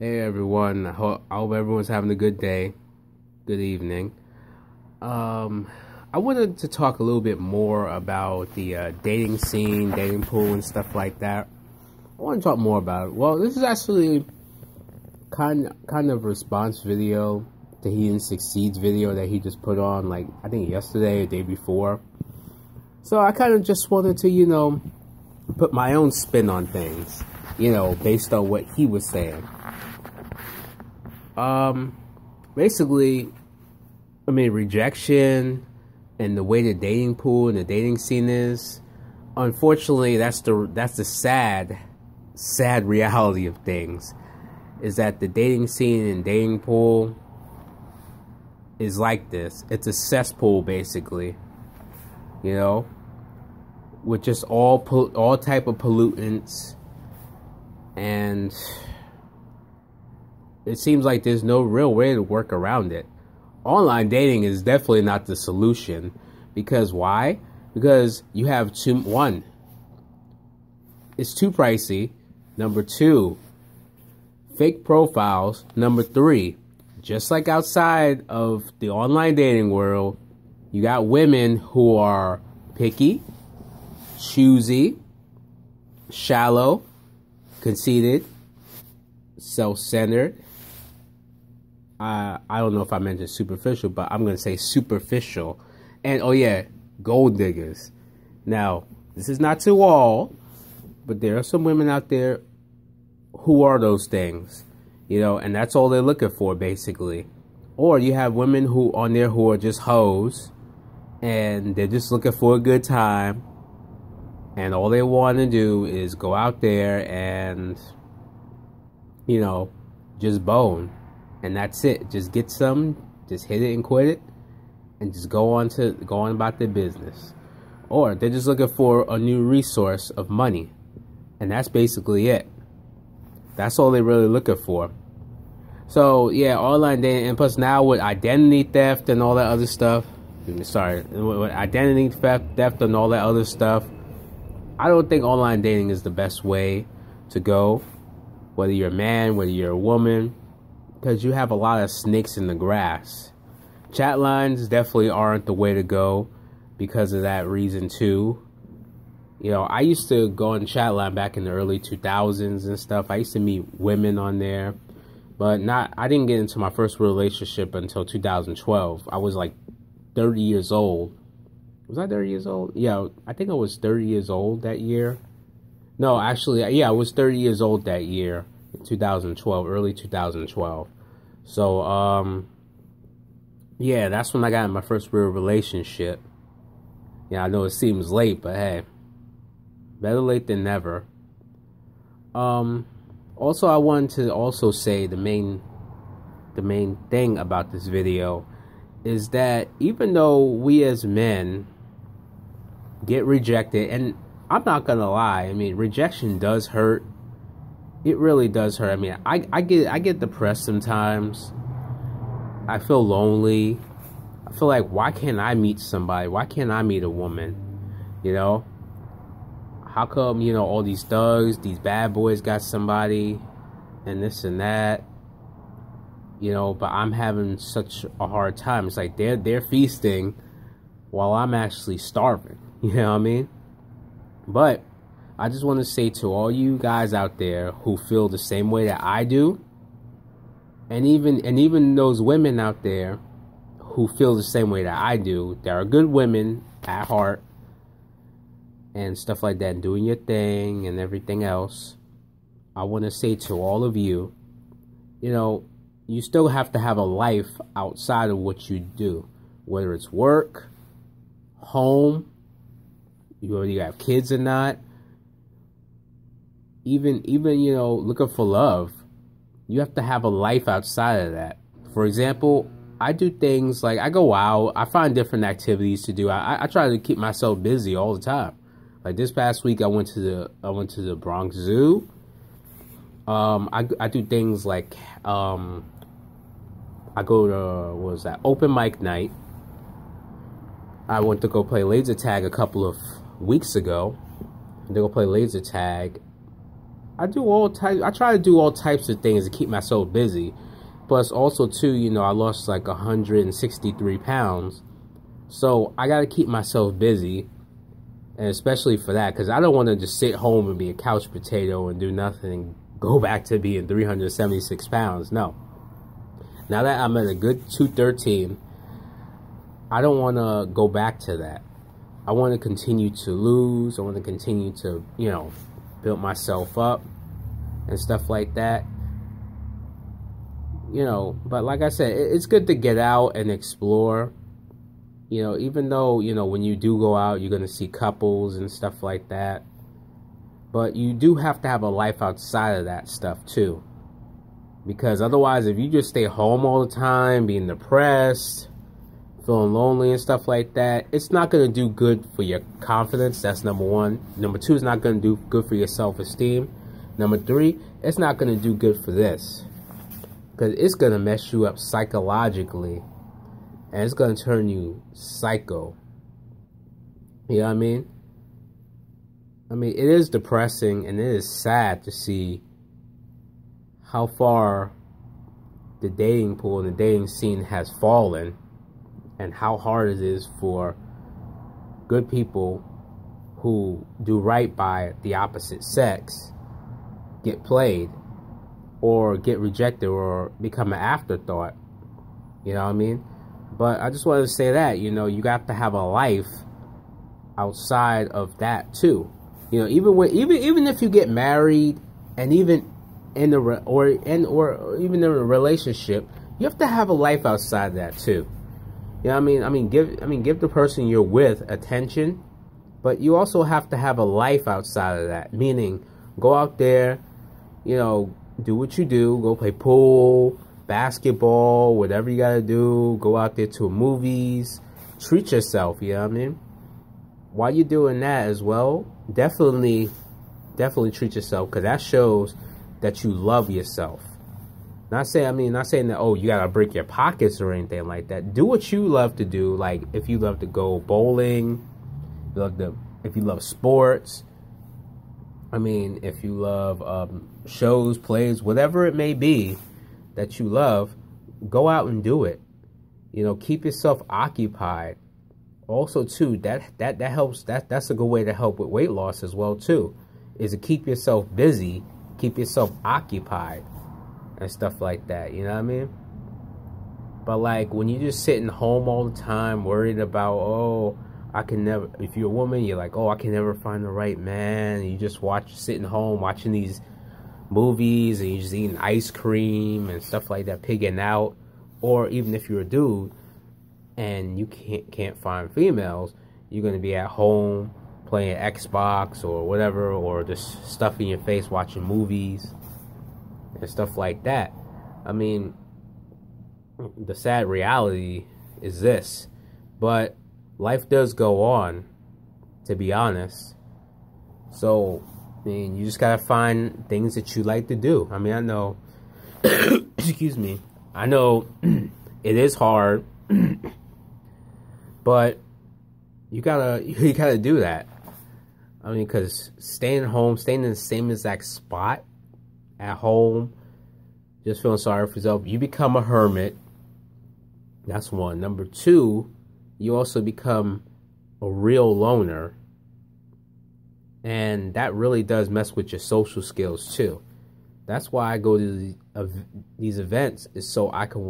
Hey everyone, I hope everyone's having a good day, good evening. I wanted to talk a little bit more about the dating scene, dating pool, and stuff like that. I want to talk more about it. Well, this is actually kind of a response video to He Didn't Succeed's video that he just put on, like, I think yesterday or day before. So I kind of just wanted to, put my own spin on things, based on what he was saying. Basically, I mean, rejection and the way the dating pool and the dating scene is, unfortunately, that's the sad reality of things, is that the dating scene and dating pool is like this. It's a cesspool, basically, with just all type of pollutants, and it seems like there's no real way to work around it. Online dating is definitely not the solution. Because why? Because you have one, it's too pricey. Number two, fake profiles. Number three, just like outside of the online dating world, you got women who are picky, choosy, shallow, conceited, self-centered. I don't know if I mentioned superficial, but I'm going to say superficial. And, oh yeah, gold diggers. Now, this is not to all, but there are some women out there who are those things, and that's all they're looking for, basically. Or you have women who are just hoes, and they're just looking for a good time, and all they want to do is go out there and, just bone. And that's it. Just get some, just hit it and quit it, and just go on about their business. Or they're just looking for a new resource of money, and that's basically it. That's all they're really looking for. So yeah, online dating, and plus now with identity theft and all that other stuff. With identity theft and all that other stuff, I don't think online dating is the best way to go. Whether you're a man, whether you're a woman. Because you have a lot of snakes in the grass. Chat lines definitely aren't the way to go because of that reason too. I used to go on chat line back in the early 2000s and stuff. I used to meet women on there, but I didn't get into my first relationship until 2012. I was like 30 years old. Was I 30 years old? Yeah, I think I was 30 years old that year. No, actually, yeah, I was 30 years old that year. 2012, early 2012. So, yeah, that's when I got in my first real relationship. Yeah, I know it seems late, but hey, better late than never. Also, I wanted to also say the main thing about this video is that even though we as men get rejected, and I'm not gonna lie, I mean, rejection does hurt. It really does hurt. I mean, I get depressed sometimes. I feel lonely. I feel like, why can't I meet somebody? Why can't I meet a woman? How come, all these thugs, these bad boys got somebody and this and that? But I'm having such a hard time. It's like they're feasting while I'm actually starving. You know what I mean? But I just want to say to all you guys out there who feel the same way that I do, and even those women out there who feel the same way that I do, that are good women at heart and stuff like that, doing your thing and everything else, I want to say to all of you, you still have to have a life outside of what you do, whether it's work, home, whether you have kids or not. Even looking for love, you have to have a life outside of that. For example, I do things like I go out, I find different activities to do. I try to keep myself busy all the time. Like this past week, I went to the Bronx Zoo. I do things like I go to open mic night. I went to go play laser tag a couple of weeks ago. I go play laser tag. I do all types. I try to do all types of things to keep myself busy. Plus, also too, you know, I lost like 163 pounds, so I gotta keep myself busy, and especially for that, because I don't want to just sit home and be a couch potato and do nothing and go back to being 376 pounds. No. Now that I'm at a good 213, I don't want to go back to that. I want to continue to lose. I want to continue to, you know, build myself up and stuff like that. You know, but like I said, it's good to get out and explore. You know, even though, you know, when you do go out, you're going to see couples and stuff like that. But you do have to have a life outside of that stuff too. Because otherwise, if you just stay home all the time, being depressed, feeling lonely and stuff like that, it's not going to do good for your confidence. That's number one. Number two, it's not going to do good for your self-esteem. Number three, it's not going to do good for this. Because it's going to mess you up psychologically. And it's going to turn you psycho. You know what I mean? I mean, it is depressing and it is sad to see how far the dating pool and the dating scene has fallen, and how hard it is for good people who do right by the opposite sex get played or get rejected or become an afterthought. You know what I mean? But I just wanted to say that, you know, you got to have a life outside of that too. You know, even if you get married, and even in a or even in a relationship, you have to have a life outside of that too. You know what I mean? Give the person you're with attention, but you also have to have a life outside of that. Meaning, go out there, you know, do what you do, go play pool, basketball, whatever you gotta do, go out there to movies, treat yourself, you know what I mean? While you're doing that as well, definitely treat yourself, because that shows that you love yourself. Not saying that, oh, you gotta break your pockets or anything like that. Do what you love to do. Like, if you love to go bowling, if you love sports, I mean, if you love shows, plays, whatever it may be that you love, go out and do it. You know, keep yourself occupied. Also, too, that helps. That's a good way to help with weight loss as well, too, is to keep yourself busy, keep yourself occupied, and stuff like that. You know what I mean? But like, when you're just sitting home all the time, worried about, oh, I can never. If you're a woman, you're like, oh, I can never find the right man. And you just sitting home watching these movies, and you're just eating ice cream and stuff like that, pigging out. Or even if you're a dude and you can't find females, you're gonna be at home playing Xbox or whatever, or just stuffing your face watching movies and stuff like that. I mean, the sad reality is this, but life does go on, to be honest. So, I mean, you just gotta find things that you like to do. I mean, I know, excuse me, I know it is hard, but you gotta do that. I mean, because staying home, staying in the same exact spot at home, just feeling sorry for yourself, you become a hermit. That's one. Number two, you also become a real loner. And that really does mess with your social skills too. That's why I go to these events, is so I can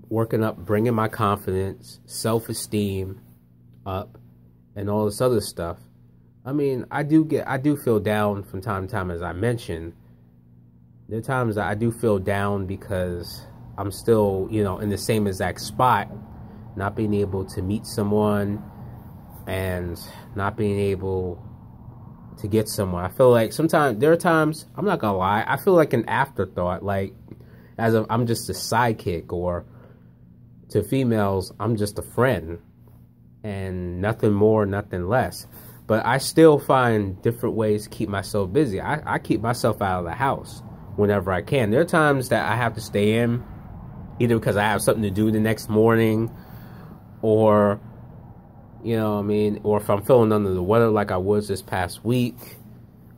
working up, bringing my confidence, self-esteem up, and all this other stuff. I mean, I do feel down from time to time, as I mentioned. There are times that I do feel down because I'm still, you know, in the same exact spot, not being able to meet someone and not being able to get someone. I feel like sometimes, there are times, I'm not gonna lie, I feel like an afterthought, like I'm just a sidekick, or to females, I'm just a friend and nothing more, nothing less. But I still find different ways to keep myself busy. I keep myself out of the house whenever I can. There are times that I have to stay in, either because I have something to do the next morning, or, you know what I mean, or if I'm feeling under the weather like I was this past week,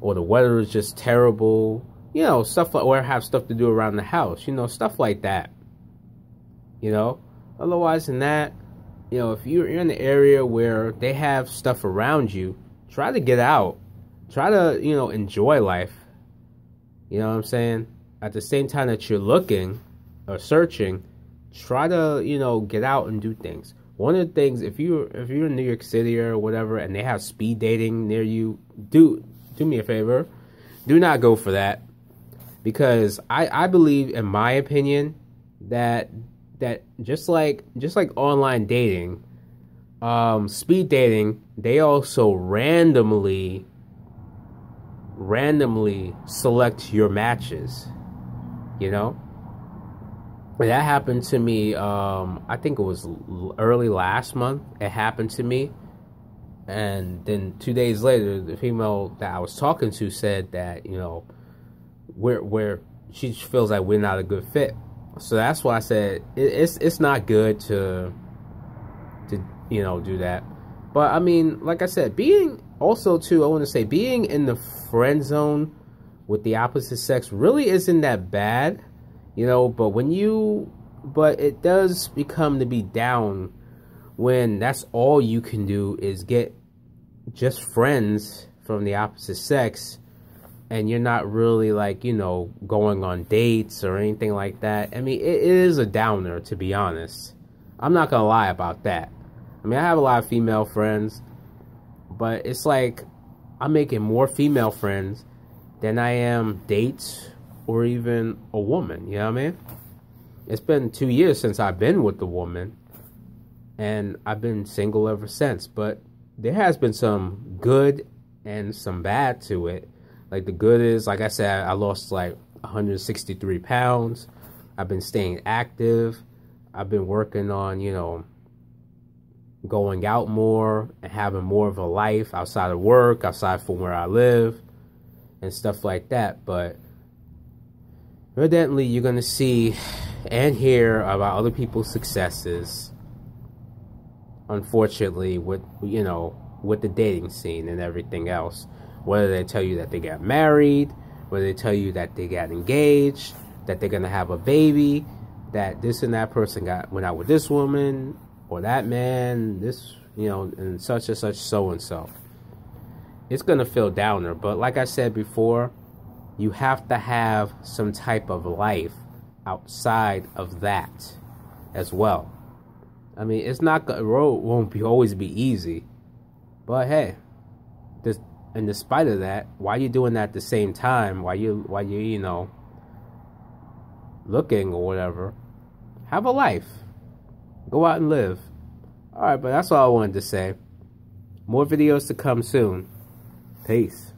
or the weather is just terrible, you know, stuff like, or have stuff to do around the house, you know, stuff like that, you know. Otherwise than that, you know, if you're in the area where they have stuff around you, try to get out, try to, you know, enjoy life, you know what I'm saying? At the same time that you're looking or searching, try to, you know, get out and do things. One of the things, if you're in New York City or whatever, and they have speed dating near you, do me a favor, do not go for that, because I believe, in my opinion, that just like online dating, speed dating, they also randomly select your matches, you know. That happened to me, I think it was early last month. It happened to me. And then 2 days later, the female that I was talking to said that, you know, she feels like we're not a good fit. So that's why I said it's not good to you know, do that. But I mean, like I said, being in the friend zone with the opposite sex really isn't that bad. You know, but it does become to be down when that's all you can do is get just friends from the opposite sex, and you're not really, like, you know, going on dates or anything like that. I mean, it is a downer, to be honest. I'm not gonna lie about that. I mean, I have a lot of female friends, but it's like I'm making more female friends than I am dates or even a woman, you know what I mean? It's been 2 years since I've been with the woman, and I've been single ever since. But there has been some good and some bad to it. Like, the good is, like I said, I lost like 163 pounds. I've been staying active. I've been working on, you know, going out more and having more of a life outside of work, outside from where I live, and stuff like that. But evidently, you're going to see and hear about other people's successes, unfortunately, with, you know, with the dating scene and everything else. Whether they tell you that they got married, whether they tell you that they got engaged, that they're going to have a baby, that this and that person went out with this woman, or that man, this, you know, and such, so-and-so. It's going to feel downer. But like I said before, you have to have some type of life outside of that as well. I mean, it's not, the road won't always be easy, but hey, and despite of that, while you're doing that at the same time, while you you know, looking or whatever, have a life, go out and live. All right, but that's all I wanted to say. More videos to come soon. Peace.